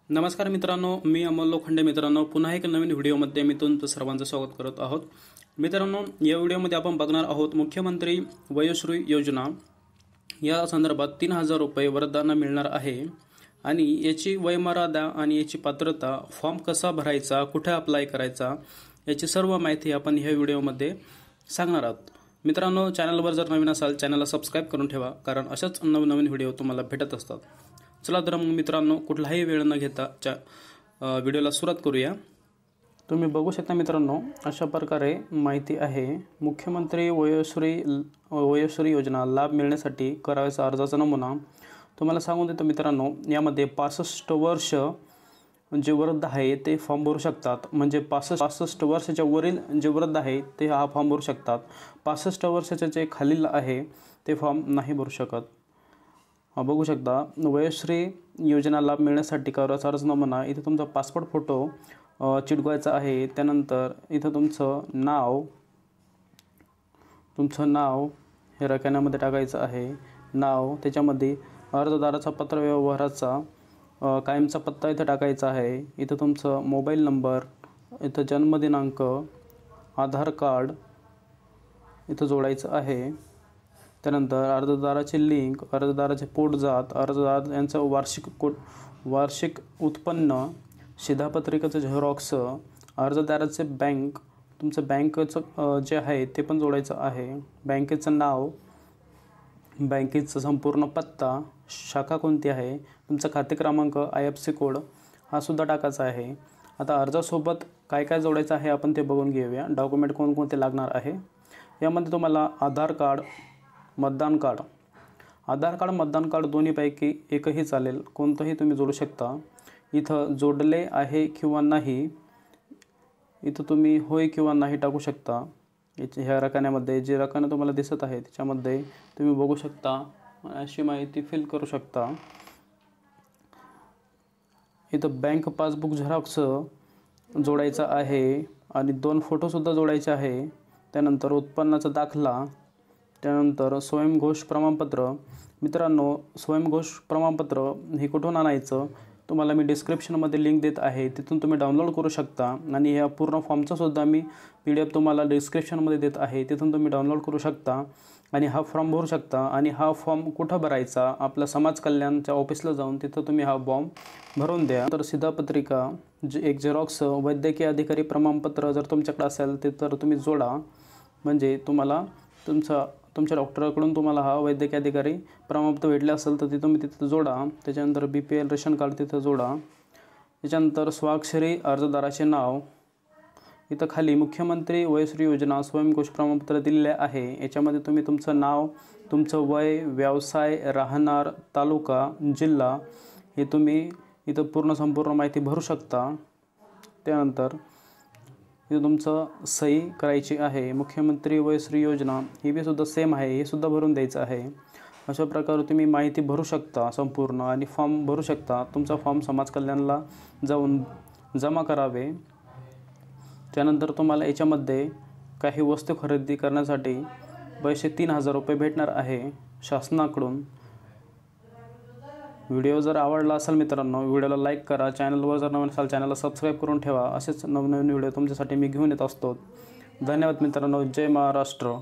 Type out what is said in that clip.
नमस्कार मित्रांनो, मी अमोल लोखंडे. मित्रांनो, पुन्हा एक नवीन व्हिडिओमध्ये मी तुमचं सर्वांचं स्वागत करत आहोत. मित्रांनो, या व्हिडिओमध्ये आपण बघणार आहोत मुख्यमंत्री वयोश्री योजना या संदर्भात 3000 रुपये वरदान मिळणार आहे आणि याची वयमर्यादा आणि याची पात्रता, फॉर्म कसा भरायचा, कुठे अप्लाय करायचा, याची सर्व माहिती आपण ह्या व्हिडिओमध्ये सांगणार आहोत. मित्रांनो, चॅनलवर जर नवीन असाल चॅनलला सबस्क्राईब करून ठेवा, कारण अशाच नवनवीन व्हिडिओ तुम्हाला भेटत असतात. चला तर मग मित्रांनो, कुठलाही वेळ न घेता व्हिडिओला सुरुवात करूया. तुम्ही बघू शकता मित्रांनो, अशा प्रकारे माहिती आहे. मुख्यमंत्री वयोश्री योजना लाभ मिळण्यासाठी करायचा अर्जाचा नमुना तुम्हाला सांगून देतो. मित्रांनो, यामध्ये 65 वर्ष जे वृद्ध आहे ते फॉर्म भरू शकतात. म्हणजे 65 वर्षाच्या वरील जे वृद्ध आहे ते हा फॉर्म भरू शकतात. 65 वर्षाचे जे खालील आहे ते फॉर्म नाही भरू शकत. बघू शकता, वयोश्री योजना लाभ मिळण्यासाठी करायचा अर्ज नमुना. इथे तुमचा पासपोर्ट फोटो चिटकवायचा आहे. त्यानंतर इथं तुमचं नाव हे रकान्यामध्ये टाकायचं आहे. नाव, त्याच्यामध्ये अर्जदाराचा पत्र व्यवहाराचा कायमचा पत्ता इथं टाकायचा आहे. इथं तुमचं मोबाईल नंबर, इथं जन्मदिनांक, आधार कार्ड इथं जोडायचं आहे. त्यानंतर अर्जदाराची लिंक, अर्जदाराचे पोटजात, अर्जदार यांचं वार्षिक उत्पन्न, शिधापत्रिकेचं झेरॉक्स, अर्जदाराचे तुमचं बँकेचं जे आहे ते पण जोडायचं आहे. बँकेचं नाव, बँकेचा संपूर्ण पत्ता, शाखा कोणती आहे, तुमचा खाते क्रमांक, IFSC कोड हा सुद्धा टाकायचा आहे. आता अर्जासोबत काय काय जोडायचं आहे आपण ते बघून घेऊया. डॉक्युमेंट कोणकोणते लागणार आहे. यामध्ये तुम्हाला आधार कार्ड, मतदान कार्ड, मतदान कार्ड दोन्हीपैकी एकही चालेल, कोणतंही तुम्ही जोडू शकता. इथं जोडले आहे किंवा नाही, इथं तुम्ही होय किंवा नाही टाकू शकता. ह्या रकान्यामध्ये जे रकाना तुम्हाला दिसत आहे त्याच्यामध्ये तुम्ही बघू शकता, अशी माहिती फिल करू शकता. इथं बँक पासबुक झेरॉक्स जोडायचा आहे आणि 2 फोटोसुद्धा जोडायचे आहे. त्यानंतर उत्पन्नाचा दाखला, त्यानंतर स्वयंघोष प्रमाणपत्र. मित्रांनो, स्वयंघोष प्रमाणपत्र हे कुठून आणायचं तुम्हाला मी डिस्क्रिप्शनमध्ये लिंक देत आहे, तिथून तुम्ही डाउनलोड करू शकता. आणि या पूर्ण फॉर्मचा सुद्धा मी PDF तुम्हाला डिस्क्रिप्शनमध्ये देत आहे, तिथून तुम्ही डाउनलोड करू शकता आणि हा फॉर्म भरू शकता. आणि हा फॉर्म कुठं भरायचा, आपल्या समाज कल्याणच्या ऑफिसला जाऊन तिथं तुम्ही हा फॉर्म भरून द्या. तर शिधापत्रिका, एक झेरॉक्स, वैद्यकीय अधिकारी प्रमाणपत्र जर तुमच्याकडे असेल ते तर तुम्ही जोडा. म्हणजे तुम्हाला तुमच्या डॉक्टरकडून तुम्हाला हा वैद्यकीय अधिकारी प्रमाणपत्र भेटले असेल तर ते तुम्ही तिथं जोडा. त्याच्यानंतर BPL रेशन कार्ड तिथं जोडा. त्याच्यानंतर स्वाक्षरी अर्जदाराचे नाव, इथं खाली मुख्यमंत्री वयोश्री योजना स्वयंघोष प्रमाणपत्र दिलेले आहे. याच्यामध्ये तुम्ही तुमचं नाव, तुमचं वय, व्यवसाय, राहणार, तालुका, जिल्हा हे तुम्ही इथं संपूर्ण माहिती भरू शकता. त्यानंतर इथं तुमचं सही करायची आहे. मुख्यमंत्री वयोश्री योजना ही बी सुद्धा सेम आहे, हे सुद्धा भरून द्यायचं आहे. अशा प्रकारे तुम्ही माहिती भरू शकता संपूर्ण आणि फॉर्म भरू शकता. तुमचा फॉर्म समाज कल्याणला जाऊन जमा करावे. त्यानंतर तुम्हाला याच्यामध्ये काही वस्तू खरेदी करण्यासाठी पैसे 3000 रुपये भेटणार आहे शासनाकडून. व्हिडिओ जर आवडला असेल मित्रांनो, व्हिडिओला लाईक करा. चॅनलवर जर नवीन असाल चॅनलला सबस्क्राईब करून ठेवा. असेच नवनवीन व्हिडिओ तुमच्यासाठी मी घेऊन येत असतो. धन्यवाद मित्रांनो. जय महाराष्ट्र.